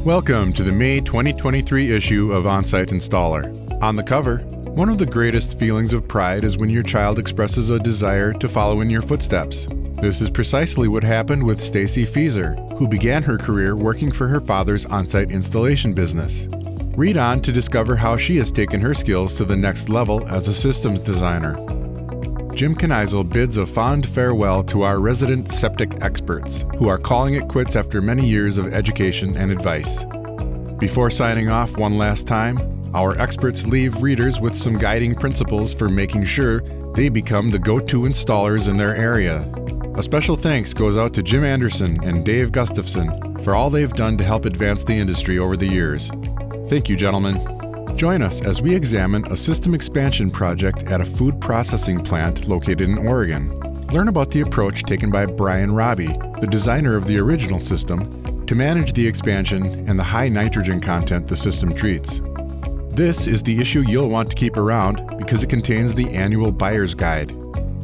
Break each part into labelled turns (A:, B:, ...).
A: Welcome to the May 2023 issue of Onsite Installer. On the cover, one of the greatest feelings of pride is when your child expresses a desire to follow in your footsteps. This is precisely what happened with Stacy Fieser, who began her career working for her father's onsite installation business. Read on to discover how she has taken her skills to the next level as a systems designer. Jim Kneisel bids a fond farewell to our resident septic experts, who are calling it quits after many years of education and advice. Before signing off one last time, our experts leave readers with some guiding principles for making sure they become the go-to installers in their area. A special thanks goes out to Jim Anderson and Dave Gustafson for all they've done to help advance the industry over the years. Thank you, gentlemen. Join us as we examine a system expansion project at a food processing plant located in Oregon. Learn about the approach taken by Brian Robbie, the designer of the original system, to manage the expansion and the high nitrogen content the system treats. This is the issue you'll want to keep around because it contains the annual buyer's guide.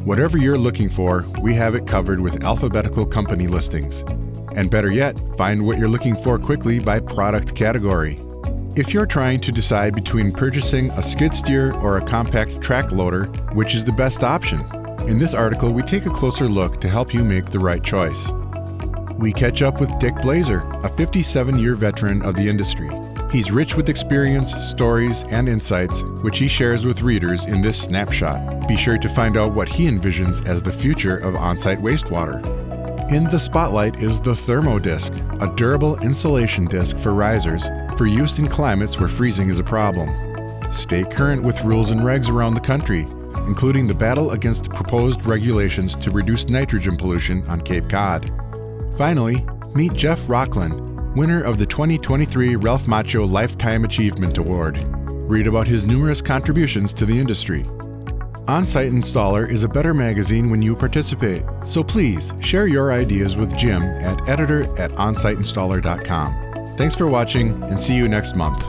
A: Whatever you're looking for, we have it covered with alphabetical company listings. And better yet, find what you're looking for quickly by product category. If you're trying to decide between purchasing a skid steer or a compact track loader, which is the best option? In this article, we take a closer look to help you make the right choice. We catch up with Dick Blazer, a 57-year veteran of the industry. He's rich with experience, stories, and insights, which he shares with readers in this snapshot. Be sure to find out what he envisions as the future of on-site wastewater. In the spotlight is the Thermodisc, a durable insulation disc for risers for use in climates where freezing is a problem. Stay current with rules and regs around the country, including the battle against proposed regulations to reduce nitrogen pollution on Cape Cod. Finally, meet Jeff Rockland, winner of the 2023 Ralph Macchio Lifetime Achievement Award. Read about his numerous contributions to the industry. Onsite Installer is a better magazine when you participate, so please share your ideas with Jim at editor@onsiteinstaller.com. Thanks for watching, and see you next month.